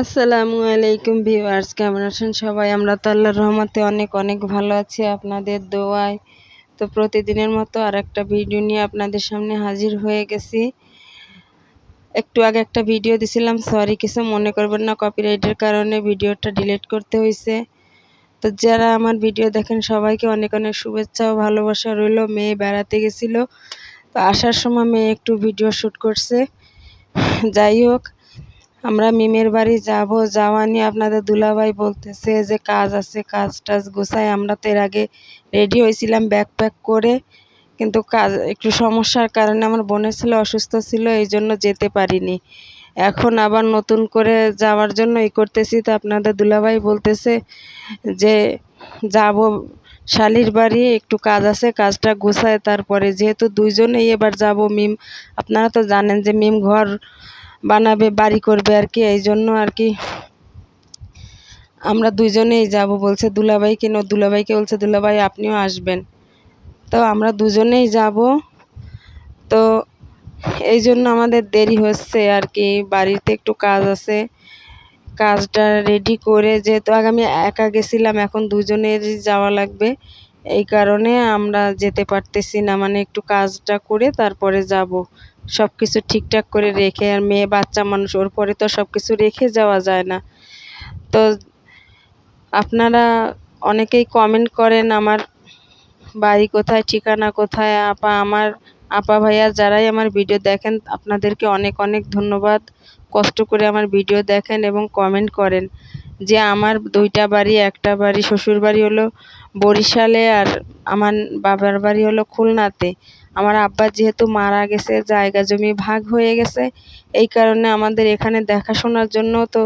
আসসালামু আলাইকুম ভিউয়ার্স, কেমন আছেন সবাই? আমরা তো আল্লাহর রহমতে অনেক অনেক ভালো আছি আপনাদের দোয়ায়। তো প্রতিদিনের মতো আর একটা ভিডিও নিয়ে আপনাদের সামনে হাজির হয়ে গেছি। একটু আগে একটা ভিডিও দিছিলাম, সরি কিছু মনে করবেন না, কপিরাইটের কারণে ভিডিওটা ডিলিট করতে হয়েছে। তো যারা আমার ভিডিও দেখেন সবাইকে অনেক অনেক শুভেচ্ছা ও ভালোবাসা রইল। মেয়ে বেড়াতে গেছিল, তো আসার সময় মেয়ে একটু ভিডিও শ্যুট করছে। যাই হোক, আমরা মিমের বাড়ি যাব। যাওয়া নিয়ে আপনাদের দুলাভাই বলতেছে যে কাজ আছে, কাজ টাজ গোছায়। আমরা তো এর আগে রেডি হয়েছিলাম ব্যাগ প্যাক করে, কিন্তু কাজ একটু সমস্যার কারণে আমার বোনের ছেলে অসুস্থ ছিল, এই জন্য যেতে পারিনি। এখন আবার নতুন করে যাওয়ার জন্য করতেছি। তো আপনাদের দুলাভাই বলতেছে যে যাব শালির বাড়ি, একটু কাজ আছে, কাজটা গোছায় তারপরে, যেহেতু দুইজনেই এবার যাব। মিম, আপনারা তো জানেন যে মিম ঘর বানাবে, বাড়ি করবে আর কি, এই জন্য আর কি আমরা দুজনেই যাব বলছে দুলাভাইকে। দুলাভাইকে বলছে দুলাভাই আপনিও আসবেন। তো আমরা দুজনেই যাব। তো এই জন্য আমাদের দেরি হচ্ছে আর কি, বাড়িতে একটু কাজ আছে। কাজটা রেডি করে, যেহেতু আগে আমি একা গেছিলাম, এখন দুজনেরই যাওয়া লাগবে, এই কারণে আমরা যেতে পারতেছি না। মানে একটু কাজটা করে তারপরে যাব, সব কিছু ঠিকঠাক করে রেখে। আর মেয়ে বাচ্চা মানুষ, ওর পরে তো সব কিছু রেখে যাওয়া যায় না। তো আপনারা অনেকেই কমেন্ট করেন আমার বাড়ি কোথায়, ঠিকানা কোথায়। আমার আপা ভাইয়া যারাই আমার ভিডিও দেখেন, আপনাদেরকে অনেক অনেক ধন্যবাদ। কষ্ট করে আমার ভিডিও দেখেন এবং কমেন্ট করেন। যে আমার দুইটা বাড়ি, একটা বাড়ি শ্বশুর বাড়ি হলো বরিশালে, আর আমার বাবার বাড়ি হলো খুলনাতে। আমার আব্বা যেহেতু মারা গেছে, জায়গা জমি ভাগ হয়ে গেছে, এই কারণে আমাদের এখানে দেখাশোনার জন্য তো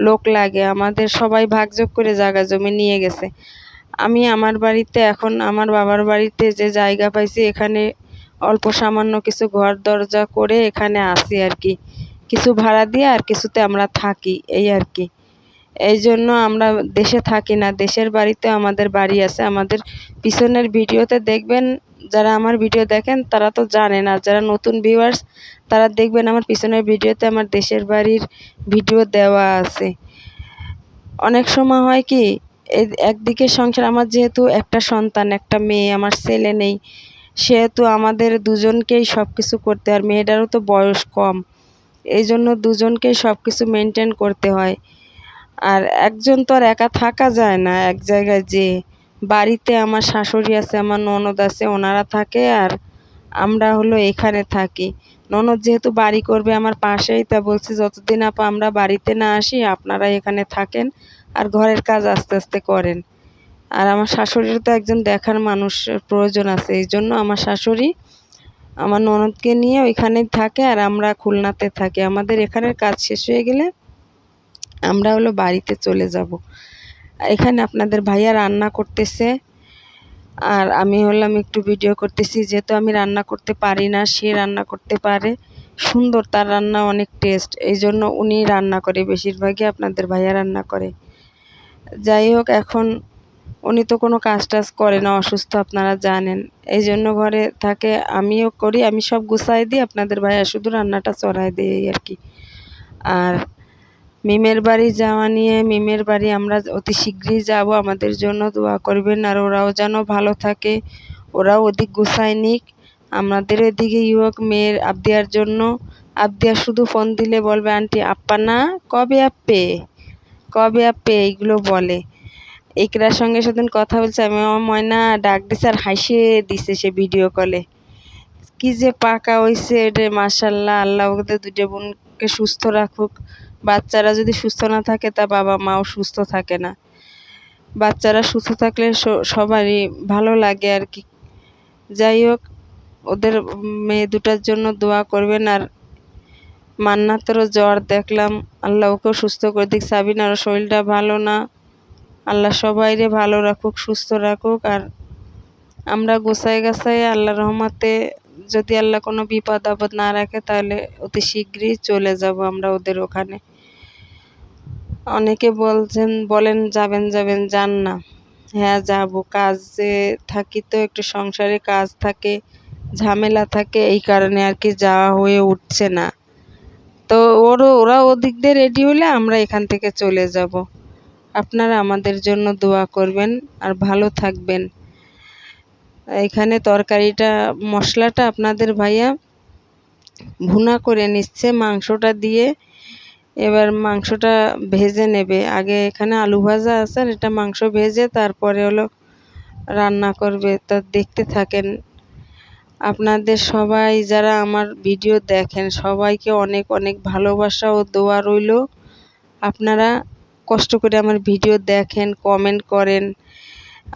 লোক লাগে। আমাদের সবাই ভাগযোগ করে জায়গা জমি নিয়ে গেছে। আমি আমার বাড়িতে, এখন আমার বাবার বাড়িতে যে জায়গা পাইছি, এখানে অল্প সামান্য কিছু ঘর দরজা করে এখানে আসি আর কি, কিছু ভাড়া দিয়ে আর কিছুতে আমরা থাকি, এই আর কি। এই জন্য আমরা দেশে থাকি না, দেশের বাড়িতে আমাদের বাড়ি আছে। আমাদের পিছনের ভিডিওতে দেখবেন, যারা আমার ভিডিও দেখেন তারা তো জানেন, আর যারা নতুন ভিউয়ার্স তারা দেখবেন আমার পিছনের ভিডিওতে আমার দেশের বাড়ির ভিডিও দেওয়া আছে। অনেক সময় হয় কি, একদিকে সংসার, আমার যেহেতু একটা সন্তান, একটা মেয়ে, আমার ছেলে নেই, সেহেতু আমাদের দুজনকেই সব কিছু করতে হয়। আর মেয়েটারও তো বয়স কম, এই জন্য দুজনকেই সব কিছু মেনটেন করতে হয়। আর একজন তো আর একা থাকা যায় না এক জায়গায়। যে বাড়িতে আমার শাশুড়ি আছে, আমার ননদ আছে, ওনারা থাকে, আর আমরা হলো এখানে থাকি। ননদ যেহেতু বাড়ি করবে আমার পাশেই, তা বলছি যতদিন আপা আমরা বাড়িতে না আসি আপনারা এখানে থাকেন আর ঘরের কাজ আস্তে আস্তে করেন। আর আমার শাশুড়ির তো একজন দেখার মানুষের প্রয়োজন আছে, এই জন্য আমার শাশুড়ি আমার ননদকে নিয়ে ওইখানেই থাকে, আর আমরা খুলনাতে থাকি। আমাদের এখানের কাজ শেষ হয়ে গেলে আমরা হলো বাড়িতে চলে যাব। এখানে আপনাদের ভাইয়া রান্না করতেছে, আর আমি হলাম একটু ভিডিও করতেছি। যেহেতু আমি রান্না করতে পারি না, সে রান্না করতে পারে সুন্দর, তার রান্না অনেক টেস্ট, এই জন্য উনি রান্না করে, বেশিরভাগই আপনাদের ভাইয়া রান্না করে। যাই হোক, এখন উনি তো কোনো কাজ টাজ করে না, অসুস্থ আপনারা জানেন, এই জন্য ঘরে থাকে। আমিও করি, আমি সব গুছাই দিই, আপনাদের ভাইয়া শুধু রান্নাটা চড়াই দিই, এই আর কি। আর মিমের বাড়ি যাওয়া নিয়ে, মিমের বাড়ি আমরা অতি শীঘ্রই যাব, আমাদের জন্য দোয়া করবেন। আর ওরাও যেন ভালো থাকে, ওরাও ওদিক গুছায় নিক, আমাদের এদিকে হোক মেয়ের আবদিয়ার জন্য। আবদিয়া শুধু ফোন দিলে বলবে আন্টি আপ্পা না, কবে আপ্পে, কবে আপ্পে, এইগুলো বলে। ইকরার সঙ্গে সেদিন কথা বলছে, আমি আমার ময়না ডাক দিছে আর হাসিয়ে দিছে সে ভিডিও কলে। কি যে পাকা হইছে রে, মাশাল্লাহ। আল্লাহ ওদের দুইটা বোনকে সুস্থ রাখুক। বাচ্চারা যদি সুস্থ না থাকে, তা বাবা মাও সুস্থ থাকে না। বাচ্চারা সুস্থ থাকলে সবারই ভালো লাগে আর কি। যাই হোক, ওদের মেয়ে দুটার জন্য দোয়া করবেন। আর মান্নাতেরও জ্বর দেখলাম, আল্লাহ ওকেও সুস্থ করে দিক। সাবিনারও শরীরটা ভালো না, আল্লাহ সবাইরে ভালো রাখুক, সুস্থ রাখুক। আর আমরা গোছায় গাছায় আল্লাহর রহমতে, যদি আল্লাহ কোনো বিপদ আপদ না রাখে, তাহলে অতি শীঘ্রই চলে যাব আমরা ওদের ওখানে। অনেকে বলেন যাবেন যাবেন, যান না। হ্যাঁ যাব, কাজে থাকি তো, একটু সংসারে কাজ থাকে, ঝামেলা থাকে, এই কারণে আর কি যাওয়া হয়ে উঠছে না। তো ওরা ওদিক দিয়ে রেডি হলে আমরা এখান থেকে চলে যাব। আপনারা আমাদের জন্য দোয়া করবেন আর ভালো থাকবেন। এখানে তরকারিটা মশলাটা আপনাদের ভাইয়া ভুনা করে নিচ্ছে মাংসটা দিয়ে। এবার মাংসটা ভেজে নেবে। আগে এখানে আলু ভাজা আছে আর এটা মাংস ভেজে তারপরে হলো রান্না করবে। তা দেখতে থাকেন। আপনাদের সবাই যারা আমার ভিডিও দেখেন সবাইকে অনেক অনেক ভালোবাসা ও দোয়া রইল। আপনারা কষ্ট করে আমার ভিডিও দেখেন, কমেন্ট করেন,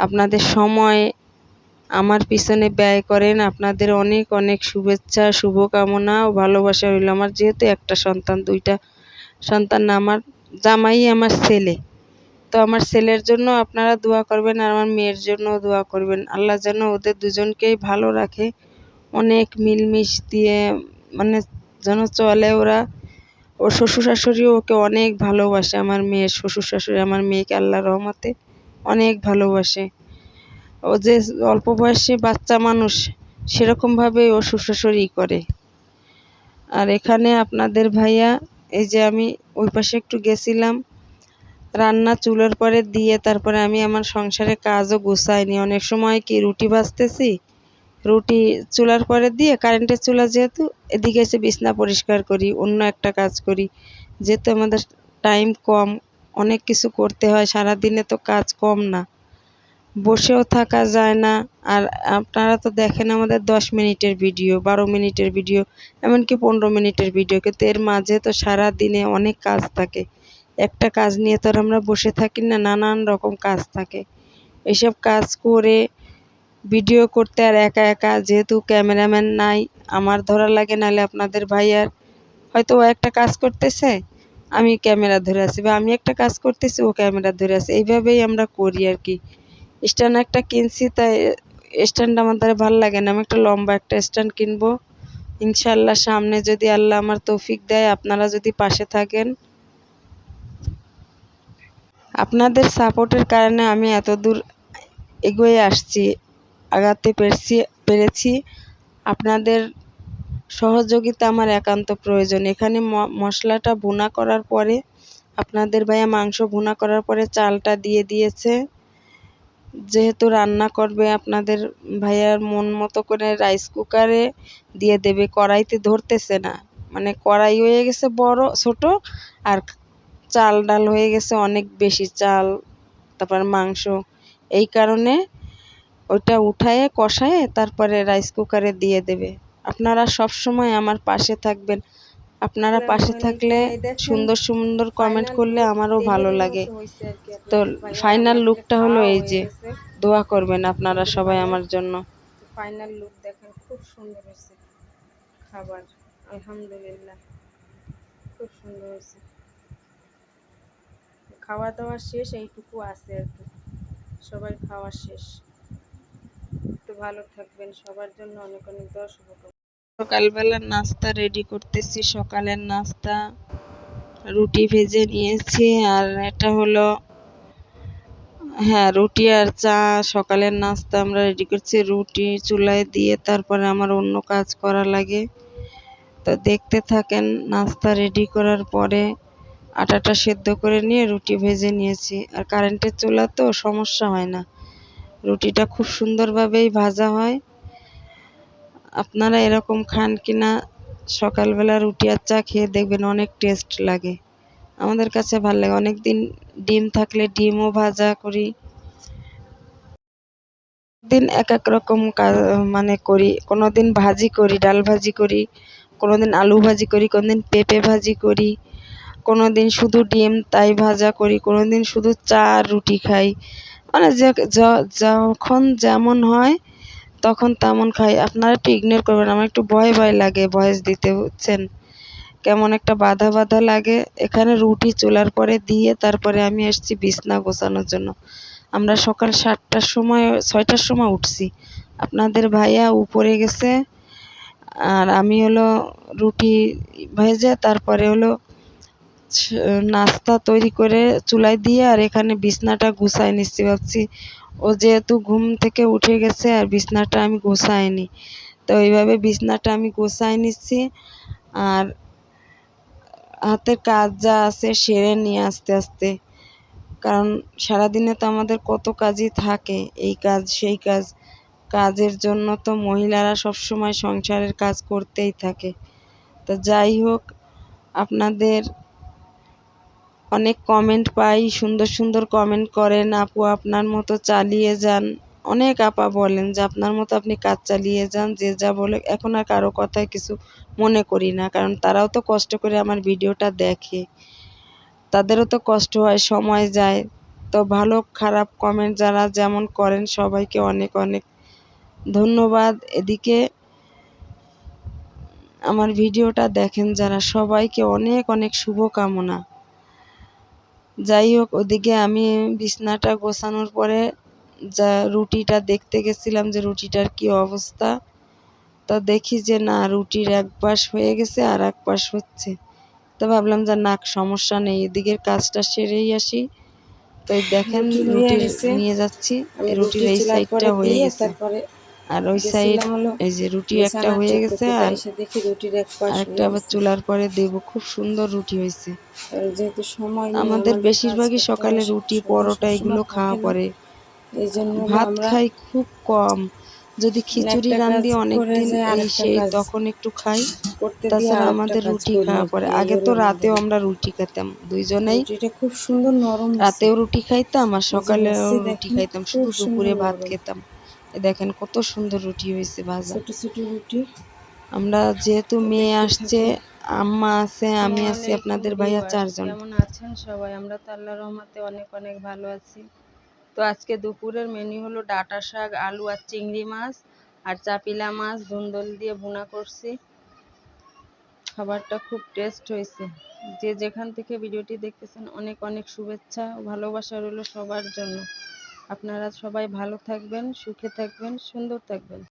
আপনাদের সময় আমার পিছনে ব্যয় করেন। আপনাদের অনেক অনেক শুভেচ্ছা, শুভকামনা ও ভালোবাসা রইল। আমার যেহেতু একটা সন্তান, দুইটা সন্তান না, আমার জামাই আমার ছেলে। তো আমার ছেলের জন্য আপনারা দোয়া করবেন আর আমার মেয়ের জন্যও দোয়া করবেন। আল্লাহ যেন ওদের দুজনকেই ভালো রাখে, অনেক মিলমিশ দিয়ে মানে যেন চলে ওরা। ওর শ্বশুর শাশুড়িও ওকে অনেক ভালোবাসে। আমার মেয়ের শ্বশুর শাশুড়ি আমার মেয়েকে আল্লাহর রহমতে অনেক ভালোবাসে। ও যে অল্প বয়সী বাচ্চা মানুষ সেরকমভাবেই ও শ্বশুর শাশুড়ি করে। আর এখানে আপনাদের ভাইয়া এই যে আমি ওই পাশে একটু গেছিলাম রান্না চুলার পরে দিয়ে, তারপরে আমি আমার সংসারে কাজও গুছাইনি। অনেক সময় কি রুটি ভাজতেছি, রুটি চুলার পরে দিয়ে কারেন্টের চুলা যেহেতু, এদিকে এসে বিছনা পরিষ্কার করি, অন্য একটা কাজ করি। যেহেতু আমাদের টাইম কম, অনেক কিছু করতে হয়, সারাদিনে তো কাজ কম না, বসেও থাকা যায় না। আর আপনারা তো দেখেন আমাদের 10 মিনিটের ভিডিও, 12 মিনিটের ভিডিও, এমনকি 15 মিনিটের ভিডিও, কিন্তু এর মাঝে তো সারা দিনে অনেক কাজ থাকে। একটা কাজ নিয়ে তো আর আমরা বসে থাকি না, নানান রকম কাজ থাকে। এসব কাজ করে ভিডিও করতে আর একা একা, যেহেতু ক্যামেরাম্যান নাই, আমার ধরা লাগে, নাহলে আপনাদের ভাইয়ার হয়তো ও একটা কাজ করতেছে আমি ক্যামেরা ধরে আছি, বা আমি একটা কাজ করতেছি ও ক্যামেরা ধরে আছে, এইভাবেই আমরা করি আর কি। স্ট্যান্ড একটা কিনছি, তাই স্ট্যান্ড আমার দ্বারা ভালো লাগে না, আমি একটা লম্বা একটা স্ট্যান্ড কিনবো ইনশাল্লাহ সামনে, যদি আল্লাহ আমার তৌফিক দেয়। আপনারা যদি পাশে থাকেন, আপনাদের সাপোর্টের কারণে আমি এত দূর এগিয়ে আসছি, আগাতে পেরেছি। আপনাদের সহযোগিতা আমার একান্ত প্রয়োজন। এখানে মশলাটা ভুনা করার পরে আপনাদের ভাইয়া মাংস ভুনা করার পরে চালটা দিয়ে দিয়েছে। যেহেতু রান্না করবে আপনাদের ভাইয়ার মন মতো করে রাইস কুকারে দিয়ে দেবে, কড়াইতে ধরতেছে না, মানে কড়াই হয়ে গেছে বড় ছোট, আর চাল ডাল হয়ে গেছে অনেক বেশি চাল, তারপর মাংস। এই কারণে ওইটা উঠায়ে কষায়ে তারপরে রাইস কুকারে দিয়ে দেবে। আপনারা সব সময় আমার পাশে থাকবেন। আপনারা পাশে থাকলে সুন্দর সুন্দর কমেন্ট করলে আমারও ভালো লাগে। তো ফাইনাল লুকটা হলো এই যে, দোয়া করবেন আপনারা সবাই আমার জন্য। ফাইনাল লুক দেখেন, খুব সুন্দর হয়েছে খাবার, আলহামদুলিল্লাহ খুব সুন্দর হয়েছে। খাওয়া দাওয়া শেষ, এইটুকু আছে আর কি, সবার খাওয়া শেষ। একটু ভালো থাকবেন, সবার জন্য অনেক অনেক দোয়া, শুভকামনা। সকালবেলার নাস্তা রেডি করতেছি। সকালের নাস্তা রুটি ভেজে নিয়েছি, আর এটা হলো রুটি আর চা। সকালের নাস্তা আমরা রেডি করছি, রুটি চুলায় দিয়ে তারপরে আমার অন্য কাজ করা লাগে। তো দেখতে থাকেন। নাস্তা রেডি করার পরে আটাটা সেদ্ধ করে নিয়ে রুটি ভেজে নিয়েছি। আর কারেন্টের চুলা তো সমস্যা হয় না, রুটিটা খুব সুন্দরভাবেই ভাজা হয়। আপনারা এরকম খান কিনা সকালবেলা রুটি আর চা খেয়ে দেখবেন, অনেক টেস্ট লাগে, আমাদের কাছে ভালো লাগে। অনেক দিন ডিম থাকলে ডিমও ভাজা করি, দিন এক এক রকম মানে করি। কোনো দিন ভাজি করি, ডাল ভাজি করি, কোনো দিন আলু ভাজি করি, কোনো দিন পেঁপে ভাজি করি, কোনো দিন শুধু ডিম তাই ভাজা করি, কোনো দিন শুধু চা আর রুটি খাই। মানে যখন যেমন হয় তখন তেমন খাই। আপনারা একটু ইগনোর করবেন, আমার একটু ভয় ভয় লাগে ভয়েস দিতে, বুঝছেন, কেমন একটা বাধা বাধা লাগে। এখানে রুটি চুলার পরে দিয়ে তারপরে আমি এসেছি বিছনা গোছানোর জন্য। আমরা সকাল 7টার সময় 6টার সময় উঠছি। আপনাদের ভাইয়া উপরে গেছে, আর আমি হলো রুটি ভেজে তারপরে হলো নাস্তা তৈরি করে চুলায় দিয়ে, আর এখানে বিছনাটা গুছাই নিচ্ছি। ভাবছি ও যেহেতু ঘুম থেকে উঠে গেছে আর বিছনাটা আমি গুছাইনি, তো এইভাবে বিছনাটা আমি গুছাই নিচ্ছি। আর হাতের কাজ যা আছে সেরে নিয়ে আস্তে আস্তে, কারণ সারাদিনে তো আমাদের কত কাজই থাকে, এই কাজ সেই কাজ। কাজের জন্য তো মহিলারা সবসময় সংসারের কাজ করতেই থাকে। তো যাই হোক, আপনাদের অনেক কমেন্ট পাই, সুন্দর সুন্দর কমেন্ট করেন, আপু আপনার মতো চালিয়ে যান। অনেক আপা বলেন যে আপনার মতো আপনি কাজ চালিয়ে যান, যে যা বলে। এখন আর কারো কথায় কিছু মনে করি না, কারণ তারাও তো কষ্ট করে আমার ভিডিওটা দেখে, তাদেরও তো কষ্ট হয়, সময় যায়। তো ভালো খারাপ কমেন্ট যারা যেমন করেন সবাইকে অনেক অনেক ধন্যবাদ। এদিকে আমার ভিডিওটা দেখেন যারা, সবাইকে অনেক অনেক শুভকামনা। যাই হোক, ওদিকে আমি বিছনাটা গোছানোর পরে যা রুটিটা দেখতে গেছিলাম যে রুটিটার কি অবস্থা। তো দেখি যে না, রুটির এক পাশ হয়ে গেছে আর এক পাশ হচ্ছে। তো ভাবলাম যে না, সমস্যা নেই, এদিকের কাজটা সেরেই আসি। তো এই দেখেন রুটি হয়ে রুটি গেছে। নিয়ে যাচ্ছি, আমি রুটির রুটি এই চুলার সাইডটা পরে হয়ে দিয়ে গেছে, তারপরে আর ওই সাইড গেছিলাম হলো এই যে রুটি একটা বিছানা হয়ে ঠিক গেছে, করতে, তাই আর এসে দেখি রুটির এক পাশ হয়ে আরেকটা আবার গেছে। চুলার পরে দেব। খুব সুন্দর রুটি হয়েছে। আর যেহেতু সময় নেই, আমাদের আমাদের কাজ বেশিরভাগই করতে সকালে হয়, রুটি সময় পরোটা এগুলো সবসময় খাওয়া থাকে না। পড়ে। এই জন্য হলো ভাত আমরা খাই খুব কম, যদি মানে খিচুড়ি একটা কাজ রান্ধি অনেক করে দিন যে এই আরেকটা সেই কাজ তখন একটু খাই। করতে দিয়ে তাছাড়া আরেকটা আমাদের কাজ রুটি করি খাওয়া আর কি, পড়ে। এই আগে তো ওরের রাতেও ভিতরে। আমরা রুটি খেতাম দুইজনেই, রুটিটা খুব সুন্দর নরম হয়েছে। রাতেও রুটি খাইতাম আর এই যে সকালেও বাসি রুটি দেখেন, খাইতাম, খুব শুধু সুন্দর দুপুরে ভাত নরম। খেতাম। এ দেখেন কত সুন্দর রুটি হয়েছে ভাজা। ছোট ছোট রুটি। আমরা যেহেতু তো মেয়ে দেখতে আসছে, থাকেন। আম্মা আছে, আমি আসসালামু আছি, আলাইকুম আপনাদের ভাইয়া ভিউয়ার্স, 4 জন। কেমন আছেন সবাই? আমরা তো আল্লাহর রহমতে অনেক অনেক ভালো আছি। তো আজকে দুপুরের মেনু হলো ডাঁটা শাক, আলু আর চিংড়ি মাছ আর চাপিলা মাছ ধুন্দল দিয়ে ভুনা করছি। খাবারটা খুব টেস্ট হয়েছে। যে যেখান থেকে ভিডিওটি দেখতেছেন অনেক অনেক শুভেচ্ছা ও ভালোবাসা রইল সবার জন্য। আপনারা সবাই ভালো থাকবেন, সুখে থাকবেন, সুন্দর থাকবেন।